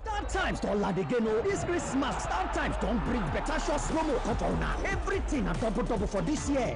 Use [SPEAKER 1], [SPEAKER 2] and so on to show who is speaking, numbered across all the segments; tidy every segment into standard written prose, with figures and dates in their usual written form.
[SPEAKER 1] Start times don't land again. This Christmas, Start times don't bring better shots promo. Everything a double for this year.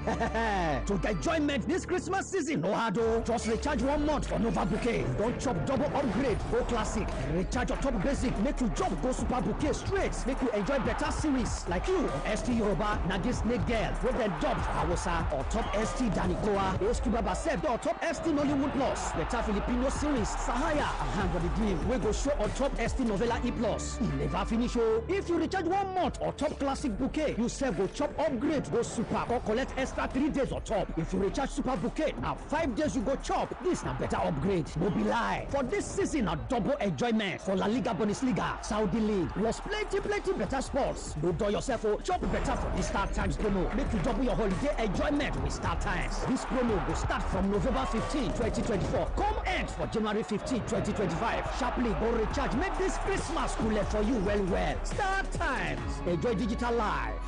[SPEAKER 1] To get enjoyment this Christmas season, no hard. Just recharge 1 month for Nova Bouquet. Don't chop double upgrade, go classic. Recharge your top basic, make you jump, go super bouquet straight. Make you enjoy better series like you on ST Yoruba, Nagi Snake Girl, with the dub Hausa, or top ST Danikoa, SQ Baba Seb, or top ST Nollywood Plus, better Filipino series, Sahaya, and Hang for the Dream. We go show on top ST Novella E Plus. It never finish. If you recharge 1 month or top classic bouquet, you save go chop upgrade, go super, or collect extra 3 days or top. If you recharge super bouquet, now 5 days you go chop. This na better upgrade. No be lie. For this season, a double enjoyment for La Liga Bundesliga, Saudi League, plus plenty better sports. Don't do yourself chop better for this Start Times promo. Make you double your holiday enjoyment with Start Times. This promo will start from November 15, 2024. Come end for January 15, 2025. Sharply go recharge. Make this Christmas cooler for you well. Start Times. Enjoy digital life.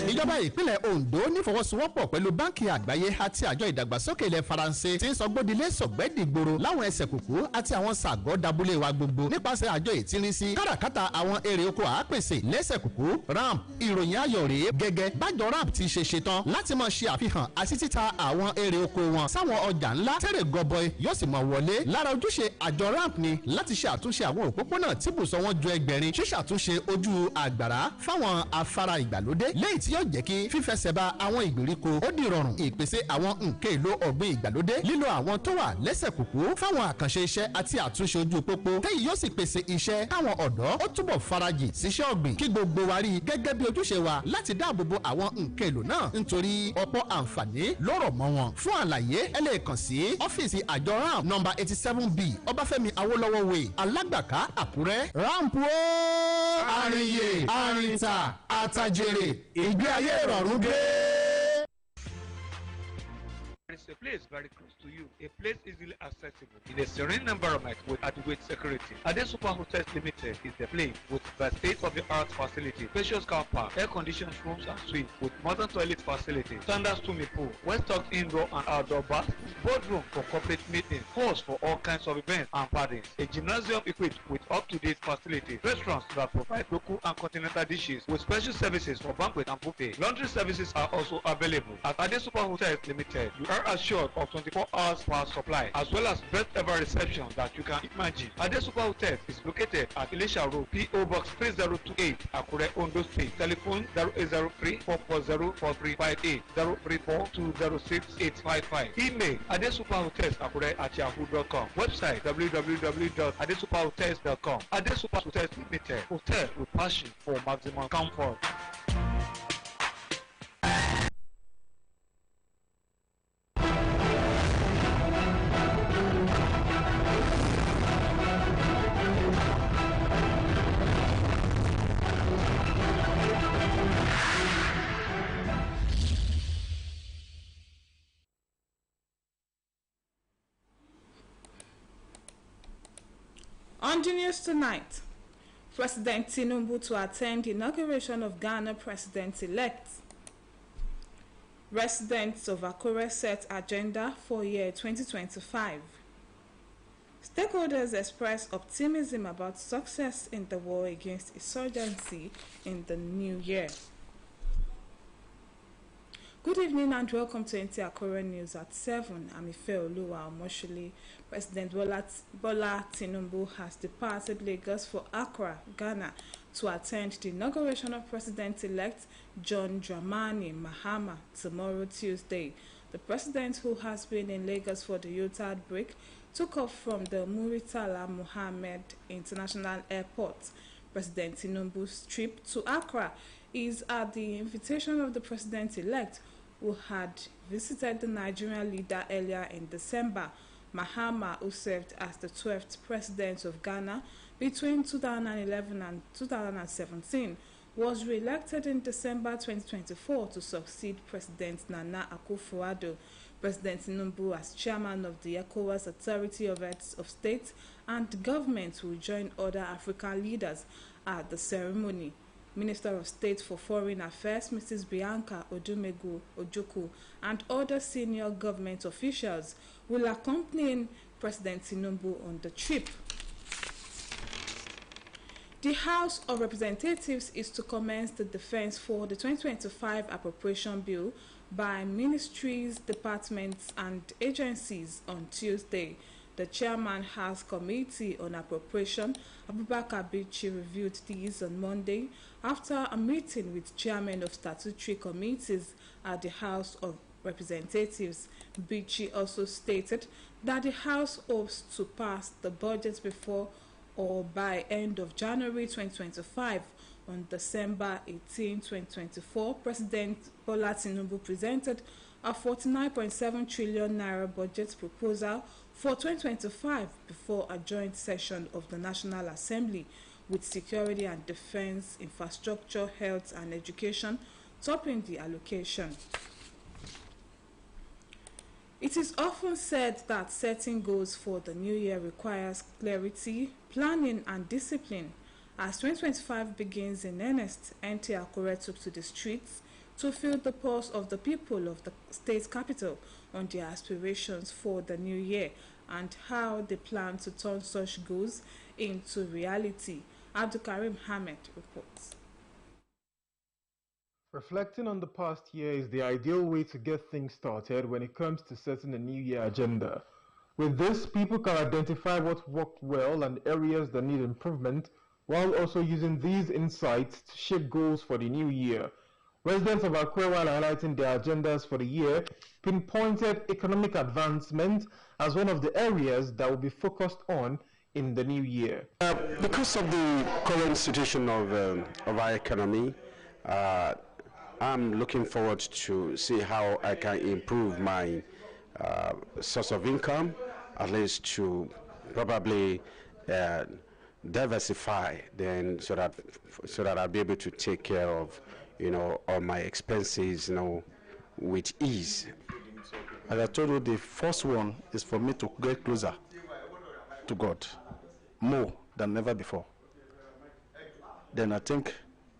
[SPEAKER 2] Ìjọba ìpínlẹ̀ Ondo nífọwọ́sowọ́pọ̀ pẹ̀lú báńkì àgbáyé àti àjọ ìdàgbàsókè ilẹ̀ Faransé tí ń sọ gbódilé sọ̀gbẹ́dìgboro láwọn ẹsẹ̀ kùkú àti àwọn sàgọ́ dábúlé wa gbogbo nípasẹ̀ àjọ ìtírísí káràkátà àwọn èrè oko àápèsè lẹ́sẹ̀ kùkú ramp ìròyìn ayọ̀ rèé gẹ́gẹ́ bájọ ramp ti ṣe ṣetán láti máa ṣe àfihàn àti títa àwọn èrè oko wọn sáwọn ọjà ńlá tẹ́rẹ̀ gọbọi yóò sì máa wọlé lára ojúṣe àjọ ramp ni láti ṣe àtúnṣe àwọn òpópónà tí bùsọ̀ wọn ju ẹgbẹ̀rin ṣíṣàtúnṣe ojú àgbàrá fáwọn afárá ìgbàlódé lẹ́yìn tí yóò jẹ́ kí fífẹsẹ̀ba àwọn ìgbèríko ó di rọrùn ìpèsè àwọn nǹkan èlò ọ̀gbìn ìgbàlódé lílo àwọn tó wà lẹ́sẹ̀ kùkú fáwọn àkànṣe iṣẹ́ àti àtúnṣe ojú pópó tẹ́yìn yóò sì pèsè iṣẹ́ káwọn ọ̀dọ́ ó túbọ̀ farajì síṣẹ́ ọ̀gbìn kí gbogbo wa rí gẹ́gẹ́ bí ojúṣe wa láti dáàbòbo àwọn nǹkan èlò náà nítorí ọ̀pọ̀ àǹfààní ló rọ̀ mọ́ wọn. Fún àlàyé ẹ lè kàn sí ọ́fíìsì àjọ ramp nọ́mbà 87B Ọbáfẹ́mi Awólọ́wọ̀ Way Alágbàká Àkúrẹ́. Ramp wo àríyè àrìntà àtàjèrè ìgbé ayé ìrọ̀rùn dé.
[SPEAKER 3] It's a place very close to you, a place easily accessible in a serene environment with adequate security. Ade Super Hotels Limited is the place with the state-of-the-art facility, spacious car park, air-conditioned rooms and suites with modern toilet facilities, standard swimming pool, well-stocked indoor and outdoor bathrooms, boardroom for corporate meetings, halls for all kinds of events and parties, a gymnasium equipped with up-to-date facilities, restaurants that provide local and continental dishes with special services for banquet and buffet. Laundry services are also available. At Ade Super Hotels Limited, you are assured of 24 hours power supply as well as best ever reception that you can imagine. Ade Super Hotel is located at Elisha Road, PO Box 3028, Akure, Ondo State. Telephone 0803-440-4358, 034-206-855. Email adesuperhotels@yahoo.com. Website www.adesuperhotels.com. Ade Super Hotels Limited, hotel with passion for maximum comfort.
[SPEAKER 4] On the news tonight, President Tinubu to attend the inauguration of Ghana President-elect. Residents of Akure set agenda for year 2025. Stakeholders express optimism about success in the war against insurgency in the new year. Good evening and welcome to Nta Akure News at 7. I'm Ife Oluwa Omoshili. President Bola Tinubu has departed Lagos for Accra, Ghana, to attend the inauguration of President-elect John Dramani Mahama tomorrow, Tuesday. The president, who has been in Lagos for the youth outbreak, took off from the Muritala Mohammed International Airport. President Tinubu's trip to Accra is at the invitation of the president-elect, who had visited the Nigerian leader earlier in December. Mahama, who served as the 12th president of Ghana between 2011 and 2017, was re-elected in December 2024 to succeed President Nta Akure. President Tinubu, as chairman of the ECOWAS Authority of Heads of State and Government, will join other African leaders at the ceremony. Minister of State for Foreign Affairs, Mrs. Bianca Odumegu Ojukwu, and other senior government officials will accompany President Tinubu on the trip. The House of Representatives is to commence the defense for the 2025 appropriation bill by ministries, departments, and agencies on Tuesday. The chairman House Committee on Appropriation, Abubakar Bichi, reviewed these on Monday after a meeting with chairmen of statutory committees at the House of Representatives. Bichi also stated that the House hopes to pass the budget before or by end of January 2025. On December 18, 2024, President Bola Tinubu presented a 49.7 trillion naira budget proposal for 2025 before a joint session of the National Assembly, with security and defense, infrastructure, health and education topping the allocation. It is often said that setting goals for the new year requires clarity, planning and discipline. As 2025 begins in earnest, Nta Akure took to the streets to feel the pulse of the people of the state capital on their aspirations for the new year and how they plan to turn such goals into reality. Abdulkarim Hamed reports.
[SPEAKER 5] Reflecting on the past year is the ideal way to get things started when it comes to setting a new year agenda. With this, people can identify what worked well and areas that need improvement, while also using these insights to shape goals for the new year. Residents of Akure, while highlighting their agendas for the year, pinpointed economic advancement as one of the areas that will be focused on in the new year.
[SPEAKER 6] Because of the current situation of our economy, I'm looking forward to see how I can improve my source of income, at least to probably diversify, then so that I'll be able to take care of, all my expenses, with ease.
[SPEAKER 7] As I told you, the first one is for me to get closer to God, more than ever before. Then I think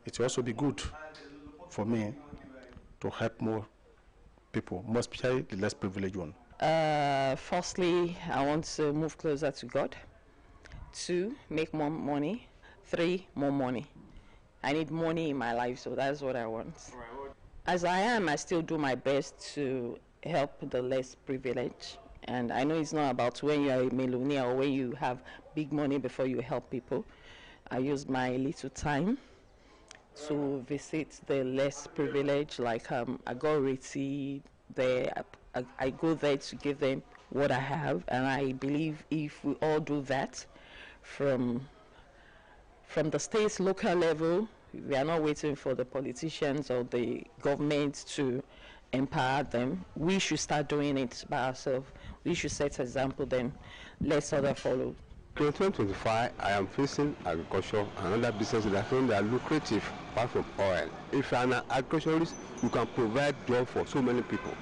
[SPEAKER 7] it will also be good for me to help more people, more especially the less privileged one.
[SPEAKER 8] Firstly, I want to move closer to God. 2, make more money. 3, more money. I need money in my life, so that's what I want. As I am, I still do my best to help the less privileged. And I know it's not about when you are a millionaire or when you have big money before you help people. I use my little time to visit the less privileged, like I go Reti there. I go there to give them what I have, and I believe if we all do that from the state's local level, we are not waiting for the politicians or the government to empower them. We should start doing it by ourselves. We should set an example, then let others follow.
[SPEAKER 6] In 2025, I am facing agriculture and other businesses that are lucrative apart from oil. If you are an agriculturist, you can provide jobs for so many people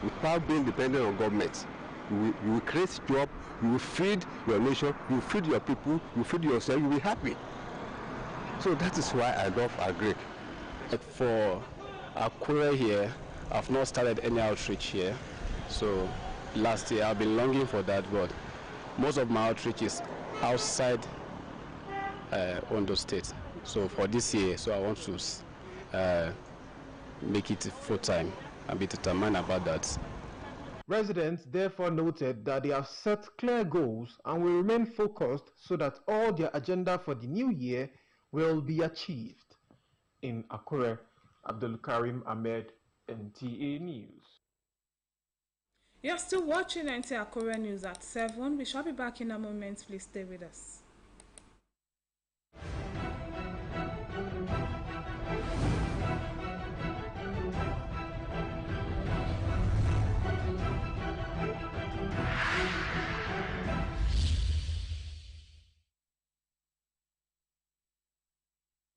[SPEAKER 6] without being dependent on government. You will create jobs, you will feed your nation, you will feed your people, you will feed yourself, you will be happy. So that is why I love agric.
[SPEAKER 7] For Akure here, I've not started any outreach here. So last year I've been longing for that, but most of my outreach is outside Ondo State. So for this year, I want to make it full time and be determined about that.
[SPEAKER 5] Residents therefore noted that they have set clear goals and will remain focused so that all their agenda for the new year will be achieved. In Akure, Abdulkarim Ahmed, NTA News.
[SPEAKER 4] You're still watching Nta Akure News at 7. We shall be back in a moment. Please stay with us.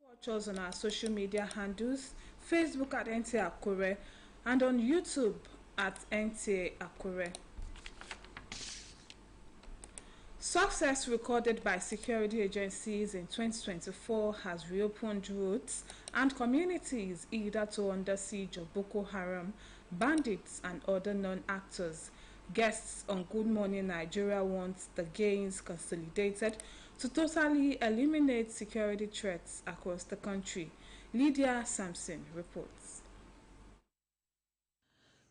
[SPEAKER 4] Watch us on our social media handles, Facebook at Nta Akure and on YouTube at Nta Akure. Success recorded by security agencies in 2024 has reopened roads and communities either to under siege of Boko Haram, bandits and other non-actors. Guests on Good Morning Nigeria want the gains consolidated to totally eliminate security threats across the country. Lydia Sampson reports.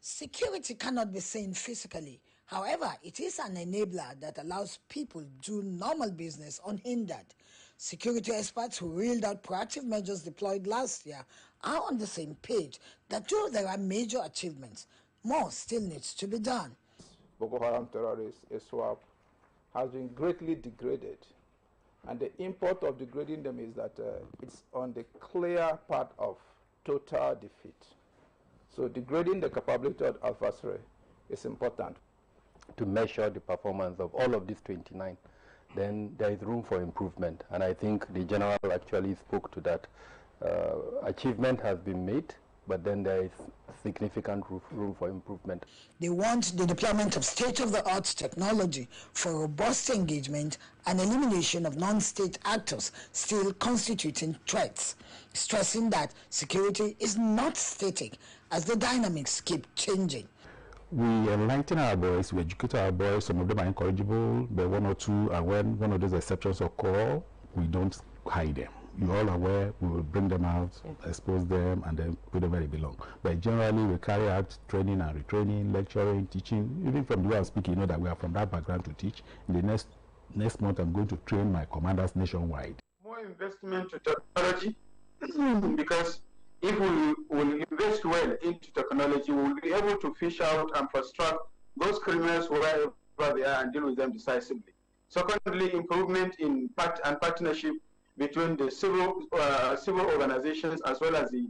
[SPEAKER 9] Security cannot be seen physically. However, it is an enabler that allows people to do normal business unhindered. Security experts who reeled out proactive measures deployed last year are on the same page that though there are major achievements, more still needs to be done.
[SPEAKER 10] Boko Haram terrorists, ISWAP, has been greatly degraded. And the import of degrading them is that it's on the clear path of total defeat. So degrading the capability of adversary is important.
[SPEAKER 11] To measure the performance of all of these 29, then there is room for improvement. And I think the general actually spoke to that. Achievement has been made, but then there is significant room for improvement.
[SPEAKER 9] They want the deployment of state-of-the-art technology for robust engagement and elimination of non-state actors still constituting threats, stressing that security is not static as the dynamics keep changing.
[SPEAKER 12] We enlighten our boys, we educate our boys. Some of them are incorrigible, but one or two, and when one of those exceptions occur, we don't hide them. You're all aware, we will bring them out, expose them, and then put them where they belong. But generally, we carry out training and retraining, lecturing, teaching. Even from the way I'm speaking, you know that we are from that background to teach. In the next month, I'm going to train my commanders nationwide.
[SPEAKER 13] More investment to technology, because if we will invest well into technology, we will be able to fish out and frustrate those criminals wherever they are and deal with them decisively. Secondly, improvement in partnership between the civil organizations as well as the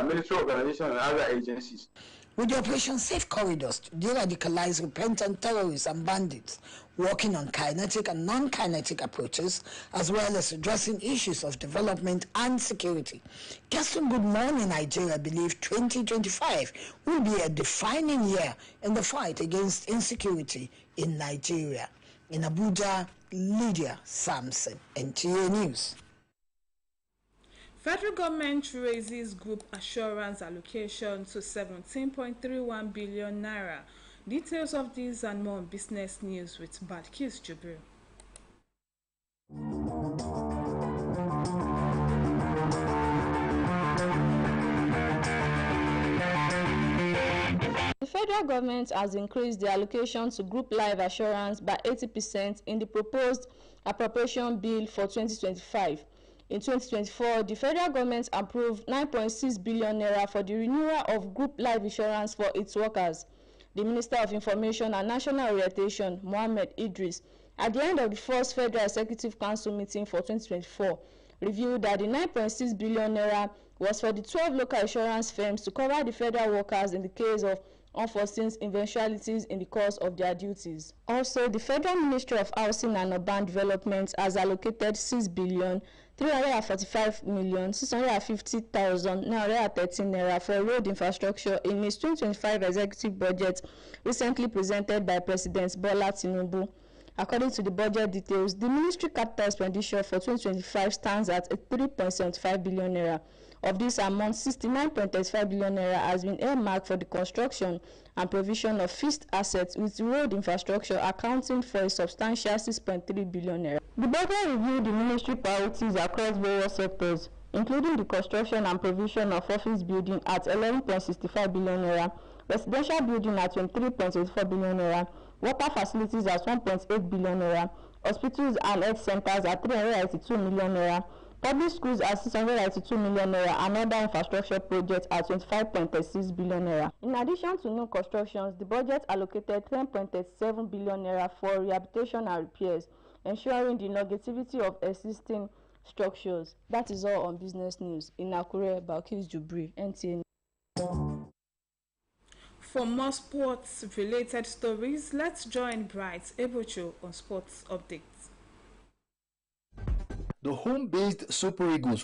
[SPEAKER 13] military organizations and other agencies.
[SPEAKER 9] With the Operation Safe Corridors to de-radicalize repentant terrorists and bandits, working on kinetic and non-kinetic approaches, as well as addressing issues of development and security. Guests on Good Morning Nigeria believe 2025 will be a defining year in the fight against insecurity in Nigeria. In Abuja, Lydia Sampson, NTA News.
[SPEAKER 4] Federal government raises group assurance allocation to 17.31 billion naira. Details of this and more on Business News with Balkis Jubril.
[SPEAKER 14] The federal government has increased the allocation to group life assurance by 80% in the proposed appropriation bill for 2025. In 2024, the federal government approved 9.6 billion naira for the renewal of group life insurance for its workers. The Minister of Information and National Orientation, Mohammed Idris, at the end of the first Federal Executive Council meeting for 2024, revealed that the 9.6 billion naira was for the 12 local insurance firms to cover the federal workers in the case of unforeseen eventualities in the course of their duties. Also, the Federal Ministry of Housing and Urban Development has allocated 6,345,650,913 naira for road infrastructure in its 2025 executive budget recently presented by President Bola Tinubu. According to the budget details, the ministry capital expenditure for 2025 stands at 3.75 billion naira. Of this amount, 69.35 billion naira has been earmarked for the construction and provision of fixed assets, with road infrastructure accounting for a substantial 6.3 billion naira. The budget reviewed the ministry priorities across various sectors, including the construction and provision of office building at 11.65 billion naira, residential building at 23.84 billion naira, water facilities at 1.8 billion naira, hospitals and health centers at 382 million naira, public schools at 682 million naira, and other infrastructure projects at 25.36 billion naira. In addition to new constructions, the budget allocated 10.37 billion naira for rehabilitation and repairs, ensuring the longevity of existing structures. That is all on Business News. In Akure, Balkis Jubri, NTA.
[SPEAKER 4] For more sports-related stories, let's join Bright Ebocho on Sports Updates.
[SPEAKER 15] The home-based Super Eagles will